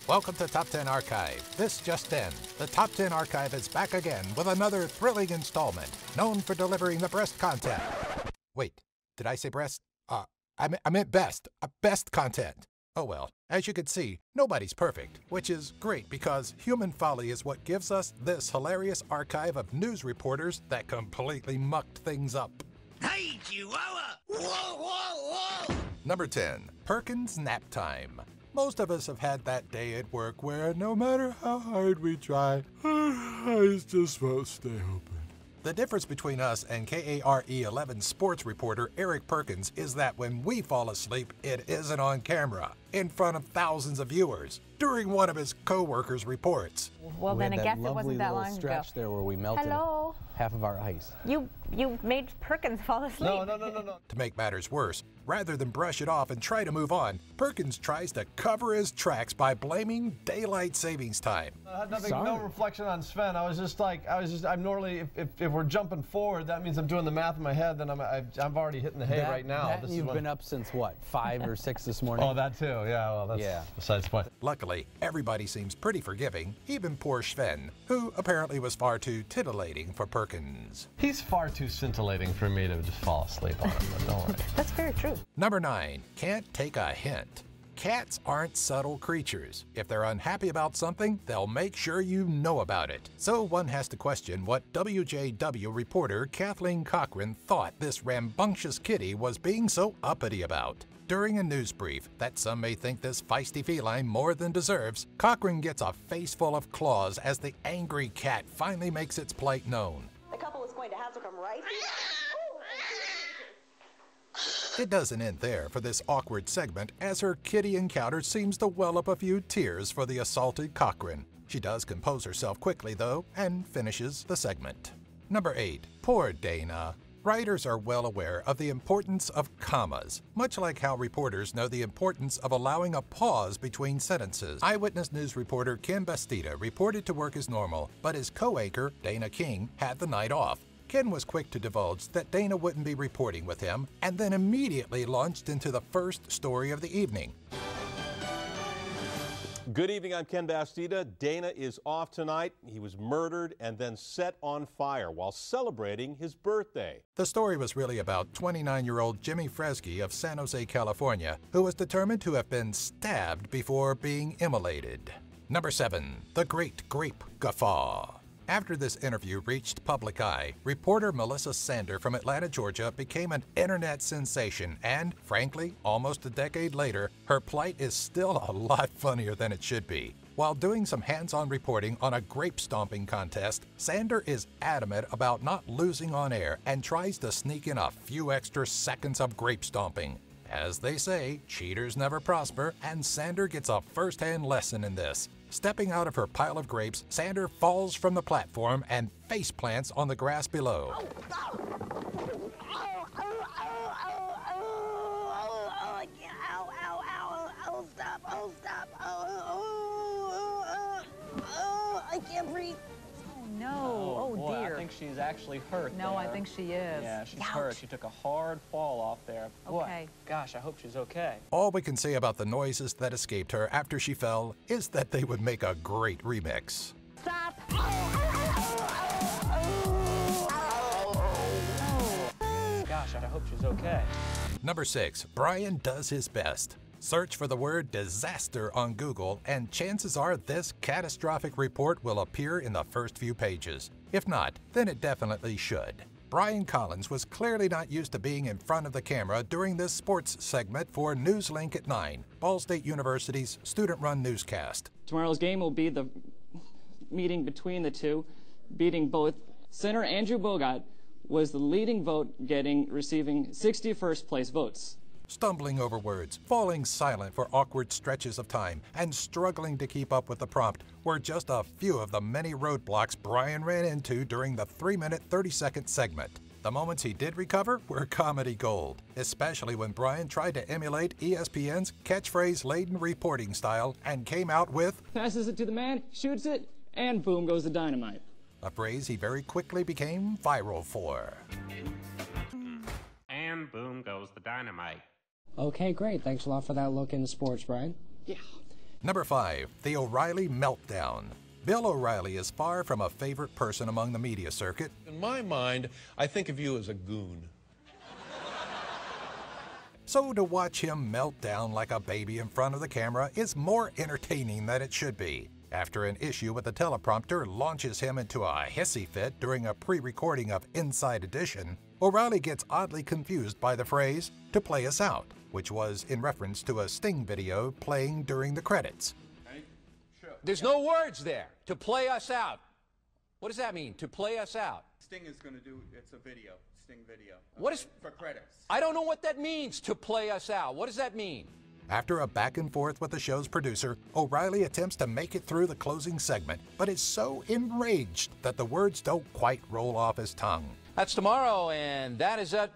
Welcome to Top 10 Archive. This just in. The Top 10 Archive is back again with another thrilling installment, known for delivering the breast content. Wait, did I say breast? I meant best. Best content. Oh well, as you can see, nobody's perfect, which is great because human folly is what gives us this hilarious archive of news reporters that completely mucked things up. Hey, Chihuahua! Whoa, whoa, whoa! Number 10. Perkin's Naptime. Most of us have had that day at work where no matter how hard we try, our eyes just won't stay open. The difference between us and KARE11 sports reporter Eric Perkins is that when we fall asleep, it isn't on camera, in front of thousands of viewers, during one of his co-workers' reports. Well, then I guess it wasn't that long ago. Stretch there where we melted half of our ice. You made Perkins fall asleep. No. To make matters worse, rather than brush it off and try to move on, Perkins tries to cover his tracks by blaming daylight savings time. I had nothing, no reflection on Sven. I was just like, I'm normally, if we're jumping forward, that means I'm doing the math in my head, then I'm already hitting the hay right now. You've been up since what, 5 or 6 this morning? Oh, that too, yeah, well, that's besides the point. Luckily, everybody seems pretty forgiving, even poor Sven, who apparently was far too titillating for Perkins. He's far too scintillating for me to just fall asleep on him, but don't worry. That's very true. Number 9. Can't take a hint. Cats aren't subtle creatures. If they're unhappy about something, they'll make sure you know about it. So one has to question what WJW reporter Kathleen Cochran thought this rambunctious kitty was being so uppity about. During a news brief that some may think this feisty feline more than deserves, Cochran gets a face full of claws as the angry cat finally makes its plight known. The couple is going to have to come right. It doesn't end there for this awkward segment, as her kitty encounter seems to well up a few tears for the assaulted Cochran. She does compose herself quickly, though, and finishes the segment. Number 8. Poor Dana. Writers are well aware of the importance of commas, much like how reporters know the importance of allowing a pause between sentences. Eyewitness News reporter Ken Bastida reported to work as normal, but his co-anchor, Dana King, had the night off. Ken was quick to divulge that Dana wouldn't be reporting with him, and then immediately launched into the first story of the evening. Good evening, I'm Ken Bastida. Dana is off tonight. He was murdered and then set on fire while celebrating his birthday. The story was really about 29-year-old Jimmy Fresky of San Jose, California, who was determined to have been stabbed before being immolated. Number 7. The Great Grape Guffaw. After this interview reached public eye, reporter Melissa Sander from Atlanta, Georgia became an internet sensation and, frankly, almost a decade later, her plight is still a lot funnier than it should be. While doing some hands-on reporting on a grape stomping contest, Sander is adamant about not losing on air and tries to sneak in a few extra seconds of grape stomping. As they say, cheaters never prosper, and Sander gets a first-hand lesson in this. Stepping out of her pile of grapes, Sander falls from the platform and face plants on the grass below. I can't breathe. Oh no, oh boy, dear. I think she's actually hurt. No, there. I think she is. Yeah, she's Ouch. hurt. She took a hard fall off there. Boy, Okay. gosh, I hope she's okay. All we can say about the noises that escaped her after she fell is that they would make a great remix. Stop. Gosh, I hope she's okay. Number 6. Brian does his best. Search for the word disaster on Google, and chances are this catastrophic report will appear in the first few pages. If not, then it definitely should. Brian Collins was clearly not used to being in front of the camera during this sports segment for NewsLink at 9, Ball State University's student-run newscast. Tomorrow's game will be the meeting between the two, beating both. Center Andrew Bogut was the leading vote, receiving 61st place votes. Stumbling over words, falling silent for awkward stretches of time, and struggling to keep up with the prompt were just a few of the many roadblocks Brian ran into during the 3-minute 30-second segment. The moments he did recover were comedy gold, especially when Brian tried to emulate ESPN's catchphrase-laden reporting style and came out with, Passes it to the man, shoots it, and boom goes the dynamite. A phrase he very quickly became viral for. And boom goes the dynamite. Okay, great. Thanks a lot for that look into sports, Brian. Yeah. Number 5. The O'Reilly Meltdown. Bill O'Reilly is far from a favorite person among the media circuit. In my mind, I think of you as a goon. So to watch him melt down like a baby in front of the camera is more entertaining than it should be. After an issue with the teleprompter launches him into a hissy fit during a pre-recording of Inside Edition, O'Reilly gets oddly confused by the phrase, "to play us out," which was in reference to a Sting video playing during the credits. There's no words there. To play us out. What does that mean, to play us out? Sting is going to do, it's a video, Sting video. What is, for credits. I don't know what that means, to play us out. What does that mean? After a back and forth with the show's producer, O'Reilly attempts to make it through the closing segment, but is so enraged that the words don't quite roll off his tongue. That's tomorrow, and that is it.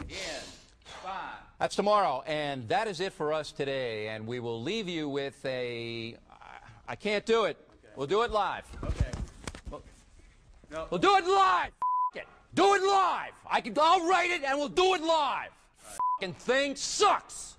Okay, 5. That's tomorrow, and that is it for us today. And we will leave you with a... I can't do it. Okay. We'll do it live. Okay. No. We'll do it live. It. Do it live. I'll write it, and we'll do it live. F***ing thing sucks.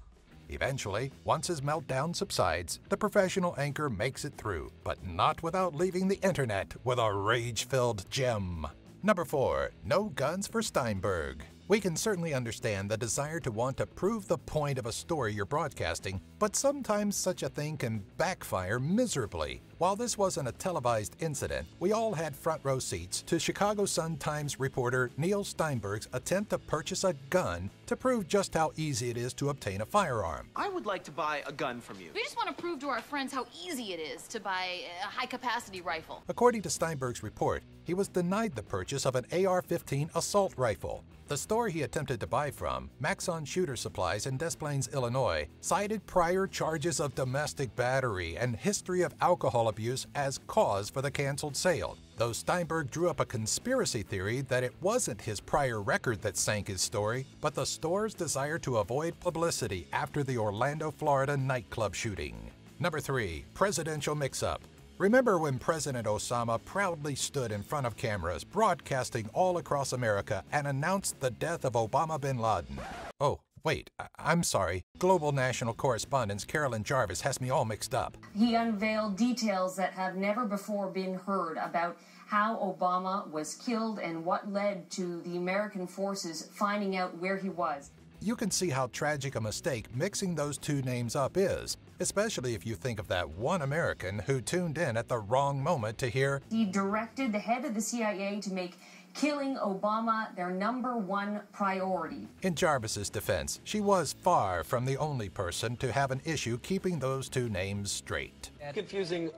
Eventually, once his meltdown subsides, the professional anchor makes it through, but not without leaving the internet with a rage-filled gem. Number 4. No guns for Steinberg. We can certainly understand the desire to want to prove the point of a story you're broadcasting, but sometimes such a thing can backfire miserably. While this wasn't a televised incident, we all had front row seats to Chicago Sun-Times reporter Neil Steinberg's attempt to purchase a gun to prove just how easy it is to obtain a firearm. I would like to buy a gun from you. We just want to prove to our friends how easy it is to buy a high-capacity rifle. According to Steinberg's report, he was denied the purchase of an AR-15 assault rifle. The store he attempted to buy from, Maxon Shooter Supplies in Des Plaines, Illinois, cited prior charges of domestic battery and history of alcohol abuse as cause for the canceled sale, though Steinberg drew up a conspiracy theory that it wasn't his prior record that sank his story, but the store's desire to avoid publicity after the Orlando, Florida nightclub shooting. Number 3. Presidential mix-up. Remember when President Osama proudly stood in front of cameras, broadcasting all across America, and announced the death of Osama bin Laden? Oh, wait, I'm sorry. Global National Correspondent's Carolyn Jarvis has me all mixed up. He unveiled details that have never before been heard about how Obama was killed and what led to the American forces finding out where he was. You can see how tragic a mistake mixing those two names up is, especially if you think of that one American who tuned in at the wrong moment to hear he directed the head of the CIA to make killing Obama their #1 priority. In Jarvis's defense, she was far from the only person to have an issue keeping those two names straight. Confusing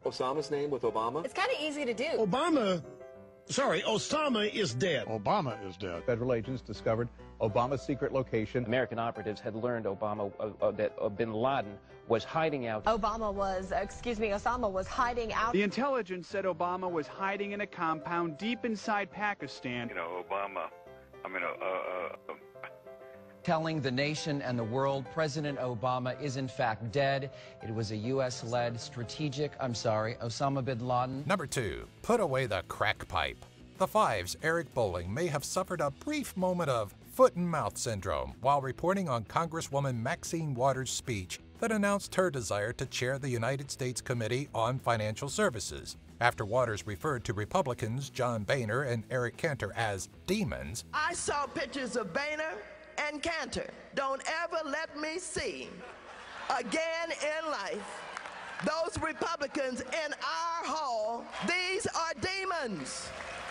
Osama's name with Obama? It's kind of easy to do. Osama is dead. Obama is dead. Federal agents discovered Obama's secret location. American operatives had learned that bin Laden was hiding out. Osama was hiding out. The intelligence said Obama was hiding in a compound deep inside Pakistan. You know, telling the nation and the world President Obama is in fact dead. It was a U.S.-led strategic, Osama bin Laden. Number 2. Put away the crack pipe. The Five's Eric Bolling may have suffered a brief moment of foot and mouth syndrome while reporting on Congresswoman Maxine Waters' speech that announced her desire to chair the United States Committee on Financial Services. After Waters referred to Republicans John Boehner and Eric Cantor as demons, I saw pictures of Boehner and Cantor. Don't ever let me see again in life those Republicans in our hall. These are demons.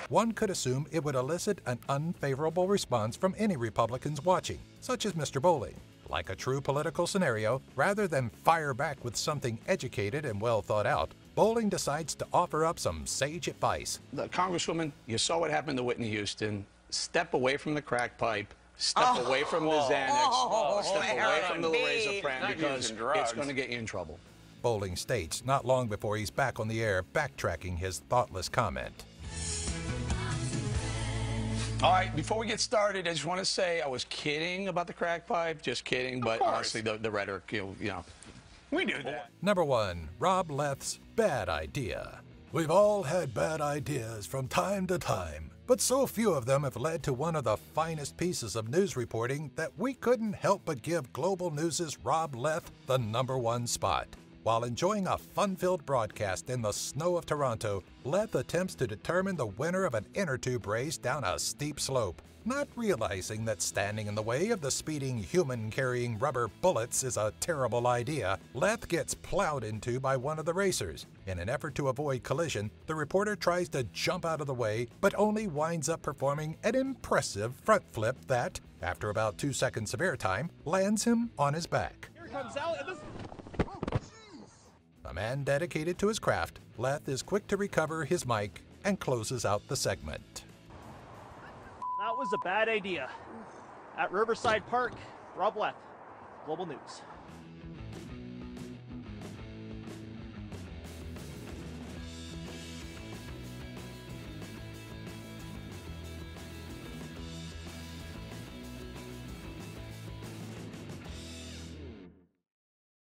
One could assume it would elicit an unfavorable response from any Republicans watching, such as Mr. Bolling. Like a true political scenario, rather than fire back with something educated and well thought out, Bolling decides to offer up some sage advice. The Congresswoman, you saw what happened to Whitney Houston. Step away from the crack pipe. Step away from the Xanax. Step away from the Lorazepam because it's going to get you in trouble. Bolling states not long before he's back on the air backtracking his thoughtless comment. All right, before we get started, I just want to say I was kidding about the crack pipe, just kidding, but honestly, the rhetoric, you know, we knew that. Number 1, Rob Leth's bad idea. We've all had bad ideas from time to time, but so few of them have led to one of the finest pieces of news reporting that we couldn't help but give Global News' Rob Leth the #1 spot. While enjoying a fun-filled broadcast in the snow of Toronto, Leth attempts to determine the winner of an inner tube race down a steep slope. Not realizing that standing in the way of the speeding human carrying rubber bullets is a terrible idea, Leth gets plowed into by one of the racers. In an effort to avoid collision, the reporter tries to jump out of the way, but only winds up performing an impressive front flip that, after about 2 seconds of airtime, lands him on his back. Here it comes out, and this... A man dedicated to his craft, Leth is quick to recover his mic and closes out the segment. That was a bad idea. At Riverside Park, Rob Leth, Global News.